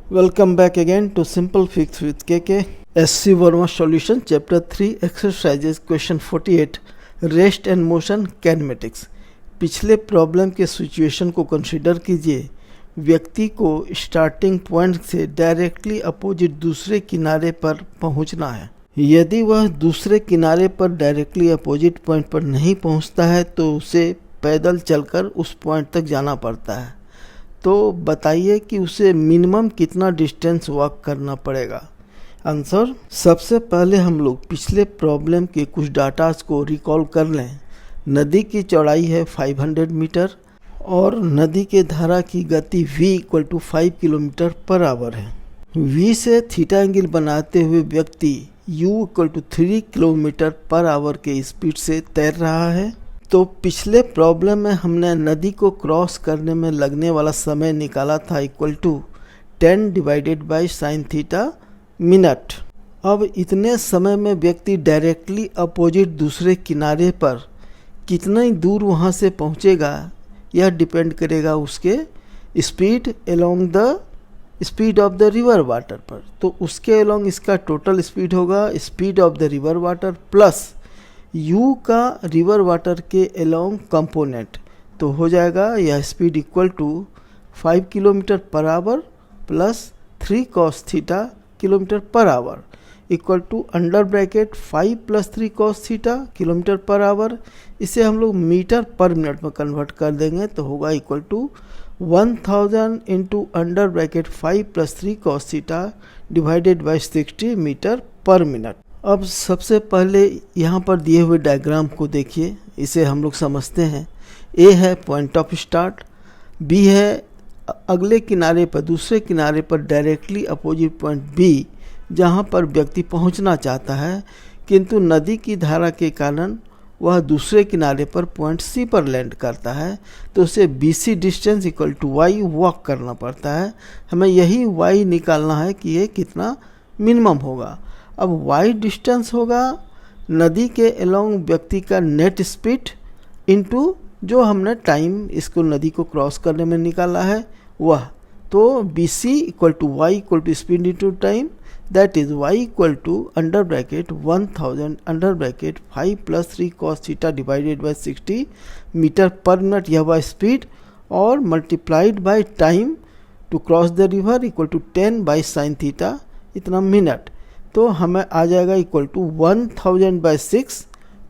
Welcome back again to Simple Fix with KK. SC Verma Solution Chapter 3 Exercises Question 48 Rest and Motion Kinematics. पिछले problem के situation को consider कीजिए। व्यक्ति को starting point से directly opposite दूसरे किनारे पर पहुंचना है। यदि वह दूसरे किनारे पर डायरेक्टली अपोजिट पॉइंट पर नहीं पहुंचता है तो उसे पैदल चलकर उस पॉइंट तक जाना पड़ता है। तो बताइए कि उसे मिनिमम कितना डिस्टेंस वॉक करना पड़ेगा। आंसर, सबसे पहले हम लोग पिछले प्रॉब्लम के कुछ डाटास को रिकॉल कर लें। नदी की चौड़ाई है 500 मीटर और नदी के धारा की गति v = 5 किलोमीटर पर आवर है। v से थीटा एंगल बनाते हुए व्यक्ति u = 3 किलोमीटर पर आवर के स्पीड से तैर रहा है। तो पिछले प्रॉब्लम में हमने नदी को क्रॉस करने में लगने वाला समय निकाला था =10 / sin थीटा मिनट। अब इतने समय में व्यक्ति डायरेक्टली अपोजिट दूसरे किनारे पर कितनी दूर वहाँ से पहुँचेगा, यह डिपेंड करेगा उसके speed along the speed of the river water पर। तो उसके अलोंग इसका टोटल स्पीड होगा speed of the river water plus u का रिवर वाटर के अलोंग कंपोनेंट। तो हो जाएगा यह speed = 5 kilometre per hour plus 3 cos theta kilometre per hour equal to under bracket 5 + 3 cos theta kilometre per hour. इसे हम लोग मीटर पर मिनट में कन्वर्ट कर देंगे तो होगा =1000 × under bracket 5 + 3 cos theta / 60 metre per minute. अब सबसे पहले यहाँ पर दिए हुए डायग्राम को देखिए, इसे हम लोग समझते हैं। ए है पॉइंट ऑफ स्टार्ट, बी है अगले किनारे पर दूसरे किनारे पर डायरेक्टली अपोजिट पॉइंट बी जहाँ पर व्यक्ति पहुँचना चाहता है, किंतु नदी की धारा के कारण वह दूसरे किनारे पर पॉइंट सी पर लैंड करता है। तो उसे BC डिस्टेंस = y वॉक करना पड़ता है। हमें यही y निकालना है कि ये कितना मिनिमम होगा। अब y डिस्टेंस होगा नदी के अलोंग व्यक्ति का नेट स्पीड इनटू जो हमने टाइम इसको नदी को क्रॉस करने में निकाला है वह। तो BC = y = speed into time, that is y = under bracket 1000 under bracket 5 + 3 cos theta / 60 metre per minute. यह वह स्पीड और multiplied by time to cross the river = 10 / sin theta इतना मिनट। तो हमें आ जाएगा =1000/6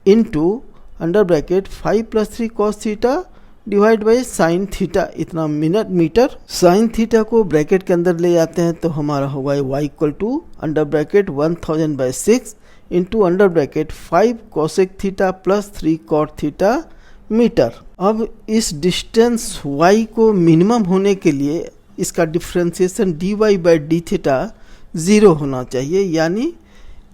into under bracket 5 + 3 cos theta / sin theta इतना minute metre. sin theta को ब्रैकेट के अंदर ले जाते हैं तो हमारा होगा y = under bracket 1000/6 into under bracket 5 cosec theta plus 3 cot theta metre. अब इस डिस्टेंस y को मिनिमम होने के लिए इसका डिफ्रेंसिएशन dy/dθ 0 होना चाहिए, यानी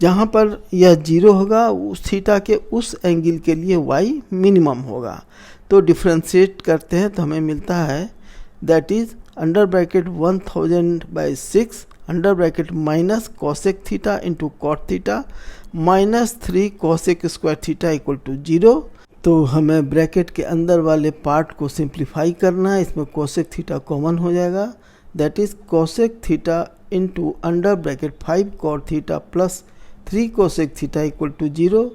जहाँ पर यह 0 होगा उस थीटा के उस एंगल के लिए y मिनिमम होगा। तो डिफ्रेंशिएट करते हैं तो हमें मिलता है that is under bracket 1000/6 under bracket minus cosec theta into cot theta minus 3 cosec square theta = 0। तो हमें ब्रैकेट के अंदर वाले पार्ट को सिंप्लीफाई करना है। इसमें cosec थीटा कॉमन हो जाएगा, that is cosec theta into under bracket 5 cot theta plus 3 cosec theta = 0।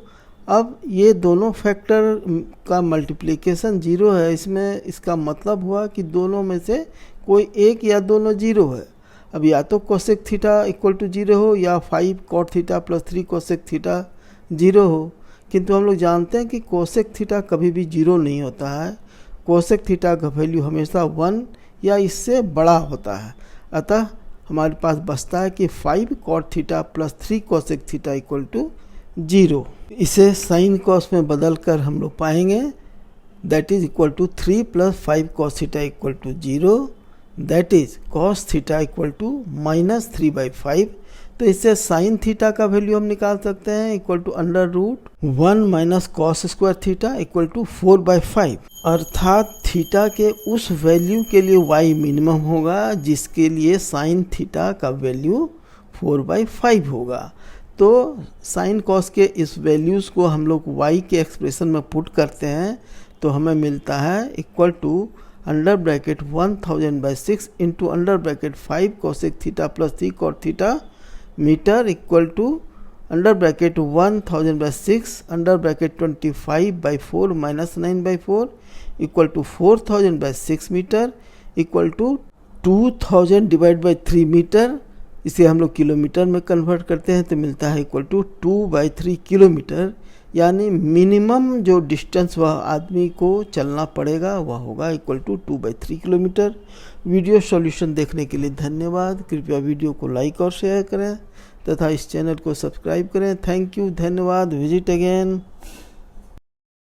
अब ये दोनों फैक्टर का मल्टीप्लिकेशन 0 है, इसमें इसका मतलब हुआ कि दोनों में से कोई एक या दोनों 0 है। अब या तो cosec थीटा = 0 हो या 5 cot theta plus 3 cosec theta 0 हो, किंतु हम लोग जानते हैं कि cosec थीटा कभी भी 0 नहीं होता है। cosec थीटा का वैल्यू हमेशा 1 या इससे बड़ा होता है। अतः हमारे पास बचता है कि 5 cot theta plus 3 cosec theta = 0। इसे साइन कॉस में बदल कर हम लोग पाएंगे that is = 3 + 5 cos theta = 0, that is cos theta = -3/5। तो इससे साइन थीटा का वैल्यू हम निकाल सकते हैं =√1 - cos स्क्वायर थीटा = 4/5। अर्थात थीटा के उस वैल्यू के लिए y मिनिमम होगा जिसके लिए साइन थीटा का वैल्यू 4/5 होगा। तो साइन कॉस के इस वैल्यूज़ को हम लोग y के एक्सप्रेशन में पुट करते हैं तो हमें मिलता है under bracket 1000/6 into under bracket 5 cosec theta plus 3 cot theta metre equal to under bracket 1000/6 under bracket 25/4 minus 9/4 equal to 4000/6 metre equal to 2000 divide by 3 metre. इसे हम लोग किलोमीटर में कन्वर्ट करते हैं तो मिलता है इक्वल टू 2/3 किलोमीटर। यानी मिनिमम जो डिस्टेंस वह आदमी को चलना पड़ेगा वह होगा equal to 2/3 kilometre. Video solution देखने के लिए धन्यवाद। कृपया वीडियो को लाइक और शेयर करें तथा इस चैनल को सब्सक्राइब करें। थैंक यू, धन्यवाद। Visit again.